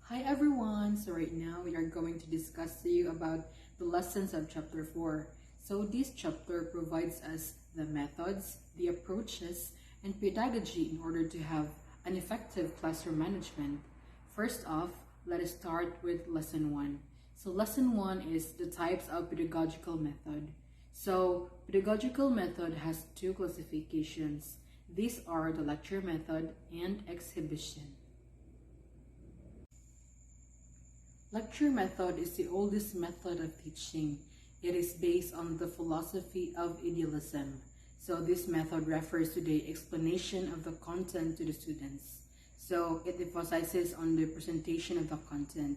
Hi everyone! So right now we are going to discuss to you about the lessons of chapter 4. So this chapter provides us the methods, the approaches, and pedagogy in order to have an effective classroom management. First off, let us start with lesson 1. So lesson 1 is the types of pedagogical method. So pedagogical method has two classifications. These are the lecture method and exhibition. Lecture method is the oldest method of teaching. It is based on the philosophy of idealism. So this method refers to the explanation of the content to the students. So it emphasizes on the presentation of the content.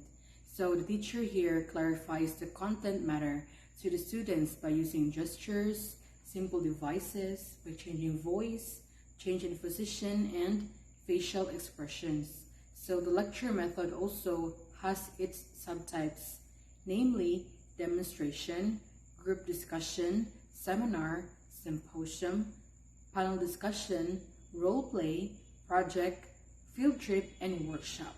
So the teacher here clarifies the content matter to the students by using gestures, simple devices, by changing voice, change in position, and facial expressions. So the lecture method also has its subtypes, namely demonstration, group discussion, seminar, symposium, panel discussion, role play, project, field trip, and workshop.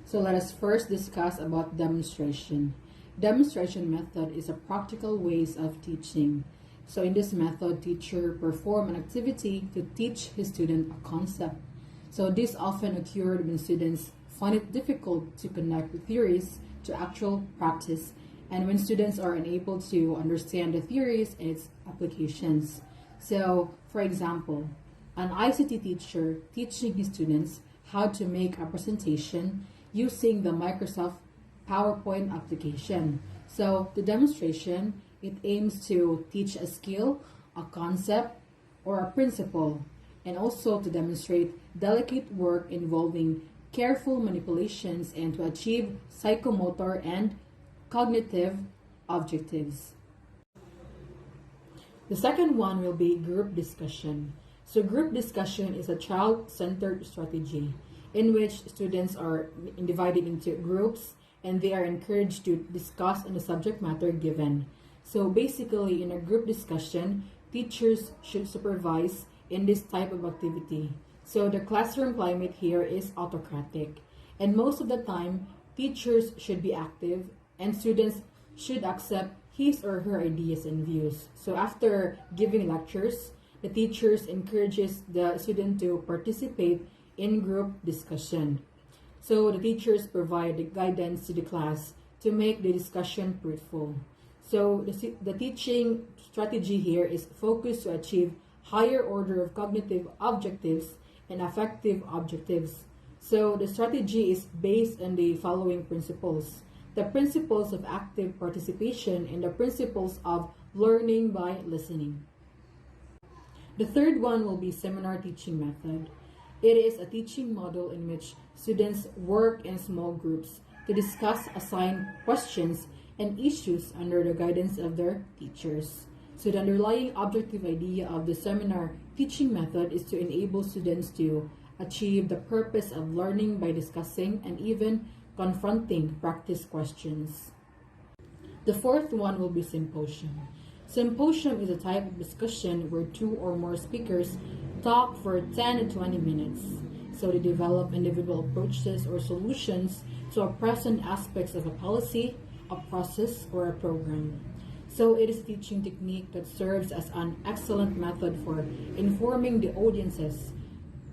So let us first discuss about demonstration. Demonstration method is a practical ways of teaching. So in this method, teacher perform an activity to teach his student a concept. So this often occurred when students find it difficult to connect the theories to actual practice and when students are unable to understand the theories and its applications. So, for example, an ICT teacher teaching his students how to make a presentation using the Microsoft PowerPoint application. So, the demonstration, it aims to teach a skill, a concept, or a principle, and also to demonstrate delicate work involving careful manipulations and to achieve psychomotor and cognitive objectives. The second one will be group discussion. So group discussion is a child-centered strategy in which students are divided into groups and they are encouraged to discuss on the subject matter given. So basically, in a group discussion, teachers should supervise in this type of activity. So the classroom climate here is autocratic, and most of the time, teachers should be active and students should accept his or her ideas and views. So after giving lectures, the teachers encourages the student to participate in group discussion. So the teachers provide the guidance to the class to make the discussion fruitful. So the teaching strategy here is focused to achieve higher order of cognitive objectives and affective objectives. So the strategy is based on the following principles: the principles of active participation and the principles of learning by listening. The third one will be seminar teaching method. It is a teaching model in which students work in small groups to discuss assigned questions and issues under the guidance of their teachers. So the underlying objective idea of the seminar teaching method is to enable students to achieve the purpose of learning by discussing and even confronting practice questions. The fourth one will be symposium. Symposium is a type of discussion where two or more speakers talk for 10 to 20 minutes. So they develop individual approaches or solutions to a present aspects of a policy, a process, or a program. So it is a teaching technique that serves as an excellent method for informing the audiences,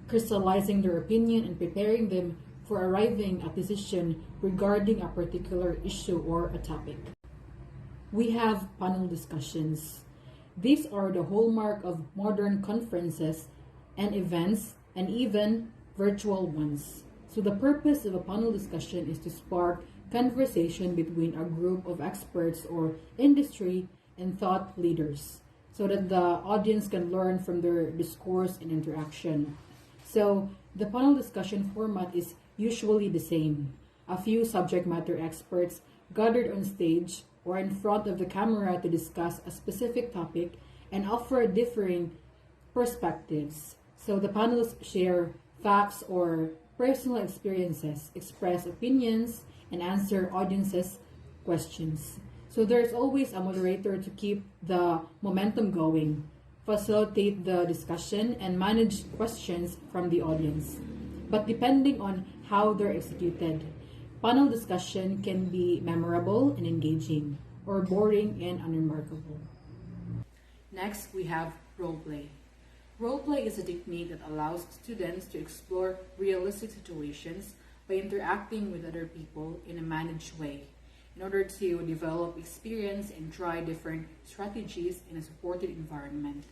crystallizing their opinion, and preparing them for arriving at decision regarding a particular issue or a topic. We have panel discussions. These are the hallmark of modern conferences and events, and even virtual ones. So the purpose of a panel discussion is to spark conversation between a group of experts or industry and thought leaders so that the audience can learn from their discourse and interaction. So the panel discussion format is usually the same. A few subject matter experts gathered on stage or in front of the camera to discuss a specific topic and offer differing perspectives. So the panelists share facts or personal experiences, express opinions, and answer audiences' questions. So there's always a moderator to keep the momentum going, facilitate the discussion, and manage questions from the audience. but depending on how they're executed. Panel discussion can be memorable and engaging, or boring and unremarkable. Next, we have role play. Role play is a technique that allows students to explore realistic situations by interacting with other people in a managed way in order to develop experience and try different strategies in a supported environment.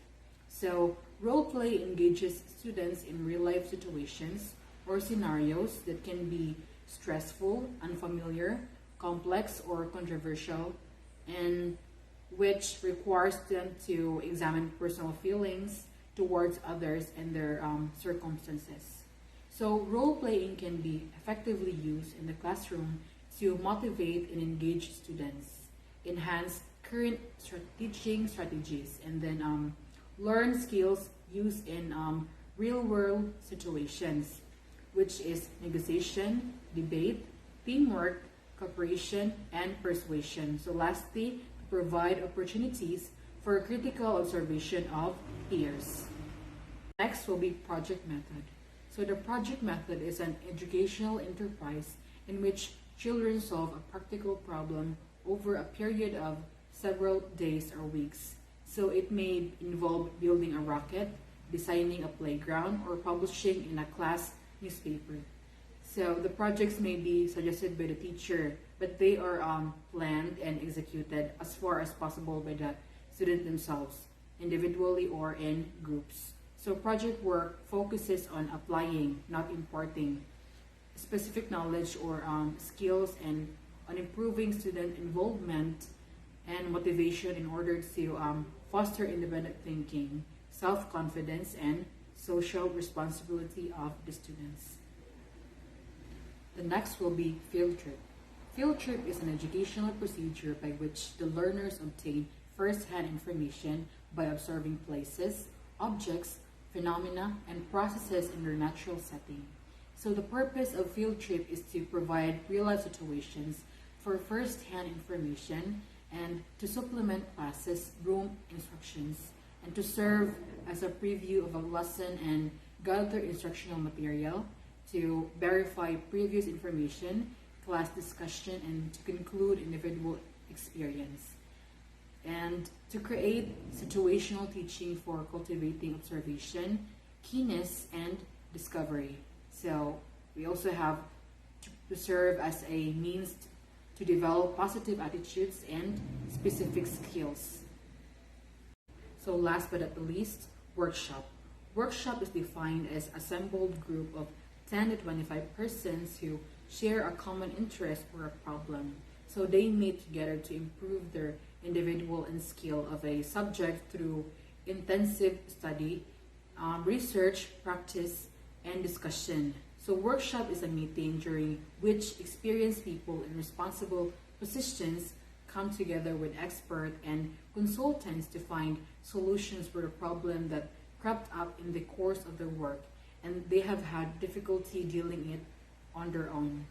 So, role play engages students in real life situations or scenarios that can be stressful, unfamiliar, complex, or controversial, and which requires them to examine personal feelings towards others and their circumstances. So, role playing can be effectively used in the classroom to motivate and engage students, enhance current teaching strategies, and then learn skills used in real world situations, which is negotiation, debate, teamwork, cooperation, and persuasion. So, lastly, provide opportunities for critical observation of peers. Next will be project method. So the project method is an educational enterprise in which children solve a practical problem over a period of several days or weeks. So it may involve building a rocket, designing a playground, or publishing in a class newspaper. So the projects may be suggested by the teacher, but they are planned and executed as far as possible by the student themselves, individually or in groups. So project work focuses on applying, not importing, specific knowledge or skills, and on improving student involvement and motivation in order to foster independent thinking, self-confidence, and social responsibility of the students. The next will be field trip. Field trip is an educational procedure by which the learners obtain first-hand information by observing places, objects, phenomena, and processes in their natural setting. So the purpose of field trip is to provide real-life situations for first-hand information and to supplement classes' room instructions and to serve as a preview of a lesson and gather instructional material, to verify previous information, class discussion, and to conclude individual experience, and to create situational teaching for cultivating observation, keenness, and discovery. So we also have to serve as a means to develop positive attitudes and specific skills. So last but not the least, workshop. Workshop is defined as assembled group of 10 to 25 persons who share a common interest or a problem. So they meet together to improve their individual and skill of a subject through intensive study, research, practice, and discussion. So workshop is a meeting during which experienced people in responsible positions come together with experts and consultants to find solutions for the problem that cropped up in the course of their work and they have had difficulty dealing it on their own.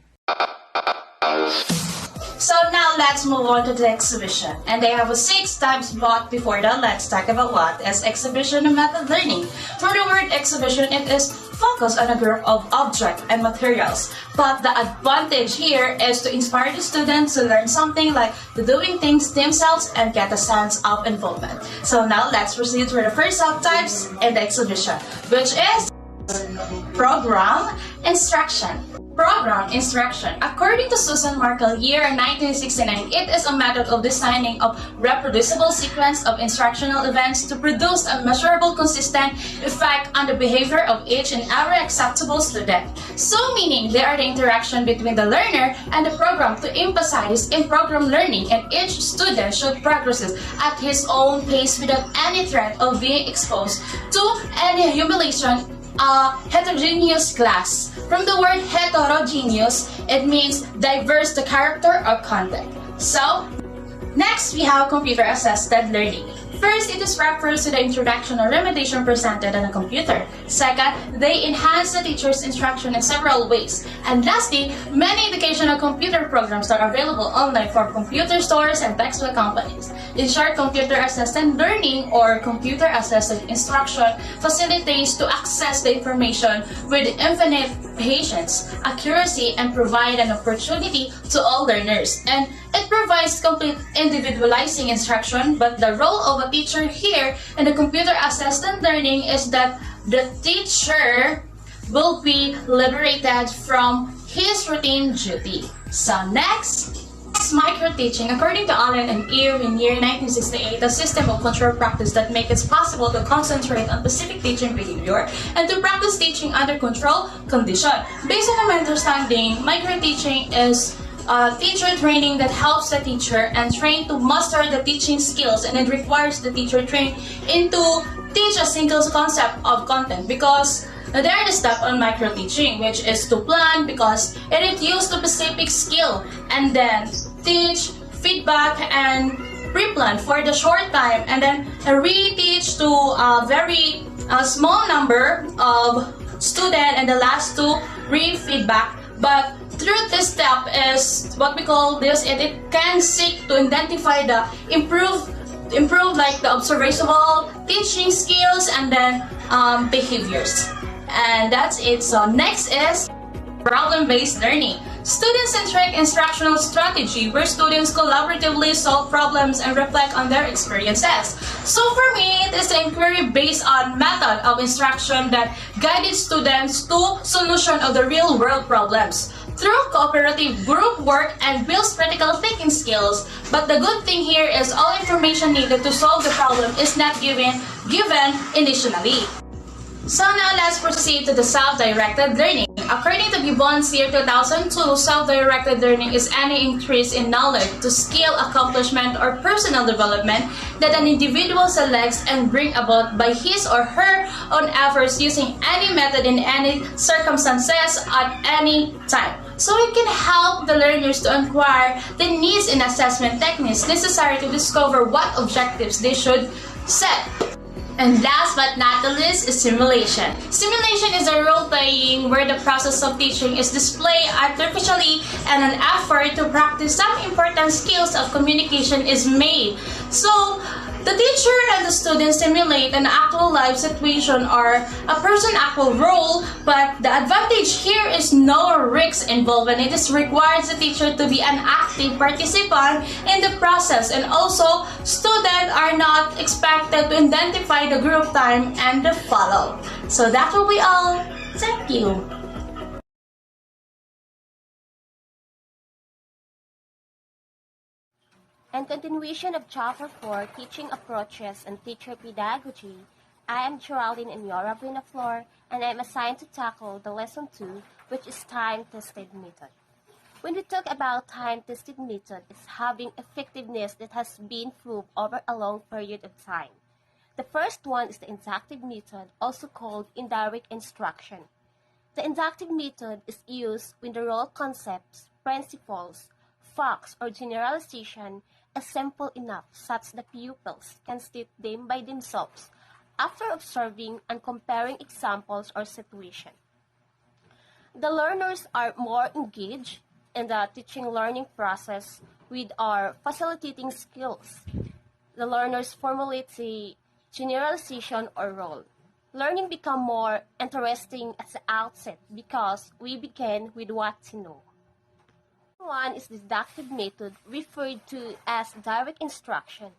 So now let's move on to the exhibition. And they have a 6 times block before that. Let's talk about what is exhibition and method learning. For the word exhibition, it is focused on a group of objects and materials. But the advantage here is to inspire the students to learn something like doing things themselves and get a sense of involvement. So now let's proceed with the first subtypes in the exhibition, which is program instruction. Program instruction. According to Susan Markle, year 1969, it is a method of designing a reproducible sequence of instructional events to produce a measurable, consistent effect on the behavior of each and every acceptable student. So meaning they are the interaction between the learner and the program to emphasize in program learning, and each student should progress at his own pace without any threat of being exposed to any humiliation. A heterogeneous class. From the word heterogeneous, it means diverse the character or content. So, next we have computer-assisted learning. First, it is refers to the introduction or remediation presented on a computer. Second, they enhance the teacher's instruction in several ways. And lastly, many educational computer programs are available online for computer stores and textbook companies. In short, computer-assisted learning or computer-assisted instruction facilitates to access the information with infinite patience, accuracy, and provide an opportunity to all learners. And it provides complete individualizing instruction, but the role of a teacher here in the computer-assisted learning is that the teacher will be liberated from his routine duty. So next, micro-teaching. According to Allen and Ear in year 1968, a system of control practice that makes it possible to concentrate on specific teaching behavior and to practice teaching under control condition. Based on my understanding, micro-teaching is teacher training that helps the teacher and train to master the teaching skills, and it requires the teacher train into teach a single concept of content, because there are the step on micro teaching, which is to plan, because it is used to specific skill, and then teach, feedback, and pre-plan for the short time, and then reteach to a very small number of student, and the last two re-feedback. But through this step is what we call this, it can seek to identify the improve like the observational teaching skills and then behaviors. And that's it. So next is problem-based learning. Student-centric instructional strategy where students collaboratively solve problems and reflect on their experiences. So for me, it is an inquiry based on method of instruction that guided students to solution of the real-world problems through cooperative group work and builds critical thinking skills. But the good thing here is all information needed to solve the problem is not given initially. So now let's proceed to the self-directed learning. According to Gibbons year 2002, self-directed learning is any increase in knowledge to skill accomplishment or personal development that an individual selects and bring about by his or her own efforts using any method in any circumstances at any time. So it can help the learners to acquire the needs and assessment techniques necessary to discover what objectives they should set. And last but not the least is simulation. Simulation is a role-playing where the process of teaching is displayed artificially and an effort to practice some important skills of communication is made. So the teacher and the student simulate an actual life situation or a person actual role, but the advantage here is no risks involved, and it is requires the teacher to be an active participant in the process, and also students are not expected to identify the group time and the follow. So that will be all. Thank you. In continuation of Chapter 4, Teaching Approaches and Teacher Pedagogy, I am Geraldine Enyora Binaflor, and I am assigned to tackle the Lesson 2, which is Time-Tested Method. When we talk about time-tested method, it's having effectiveness that has been proved over a long period of time. The first one is the inductive method, also called indirect instruction. The inductive method is used when the role concepts, principles, facts, or generalization is simple enough such that pupils can state them by themselves after observing and comparing examples or situations. The learners are more engaged in the teaching learning process with our facilitating skills. The learners formulate the generalization or role. Learning become more interesting at the outset because we begin with what to know. One is the deductive method, referred to as direct instruction.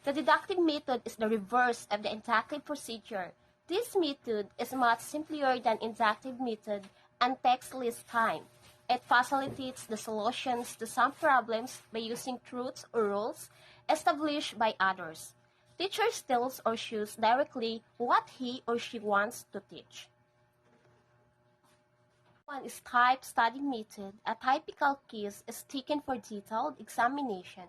The deductive method is the reverse of the inductive procedure. This method is much simpler than inductive method and takes less time. It facilitates the solutions to some problems by using truths or rules established by others. Teachers tells or chooses directly what he or she wants to teach. One is type study method. A typical case is taken for detailed examination.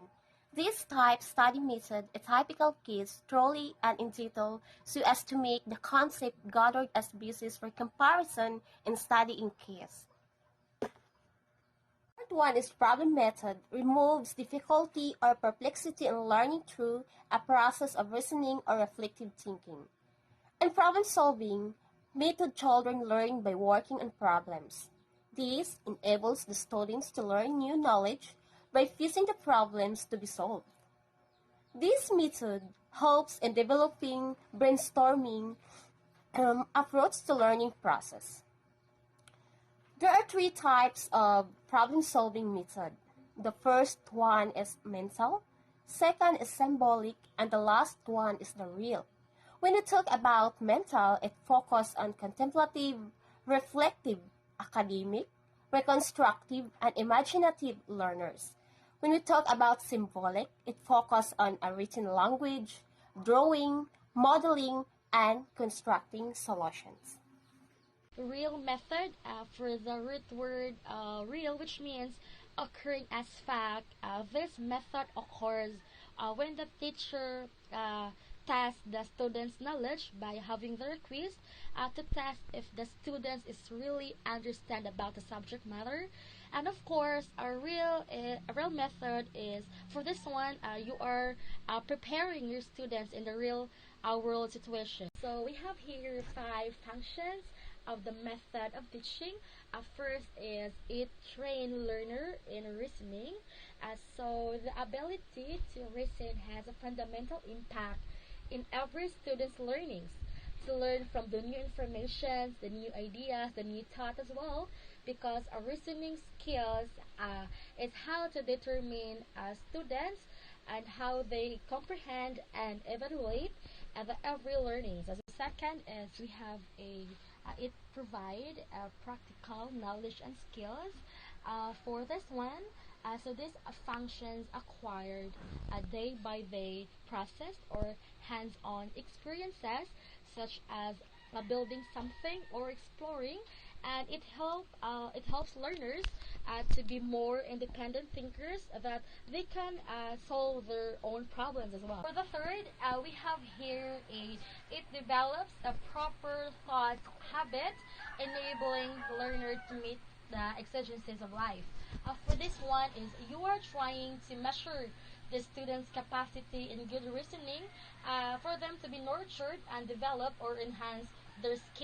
This type study method, a typical case, thoroughly and in detail so as to make the concept gathered as basis for comparison in studying case. Part one is problem method, removes difficulty or perplexity in learning through a process of reasoning or reflective thinking. And problem solving, method children learn by working on problems. This enables the students to learn new knowledge by fusing the problems to be solved. This method helps in developing brainstorming approach to learning process. There are three types of problem-solving method. The first one is mental, second is symbolic, and the last one is the real. When we talk about mental, it focuses on contemplative, reflective, academic, reconstructive, and imaginative learners. When we talk about symbolic, it focuses on a written language, drawing, modeling, and constructing solutions. Real method for the root word real, which means occurring as fact. This method occurs when the teacher tests the student's knowledge by having their quiz to test if the students is really understand about the subject matter. And of course, a real method is for this one. You are preparing your students in the real world situation. So we have here 5 functions of the method of teaching. First is it train learner in reasoning. So the ability to reason has a fundamental impact in every student's learnings. To learn from the new information, the new ideas, the new thought as well, because a reasoning skills is how to determine students and how they comprehend and evaluate the every learnings. As second is we have a it provide practical knowledge and skills for this one. So these functions acquired day by day process or hands-on experiences such as building something or exploring, and it helps learners to be more independent thinkers that they can solve their own problems as well. For the third, we have here it develops a proper thought habit, enabling the learner to meet the exigencies of life. For this one is you are trying to measure the student's capacity in good reasoning for them to be nurtured and develop or enhance their skills.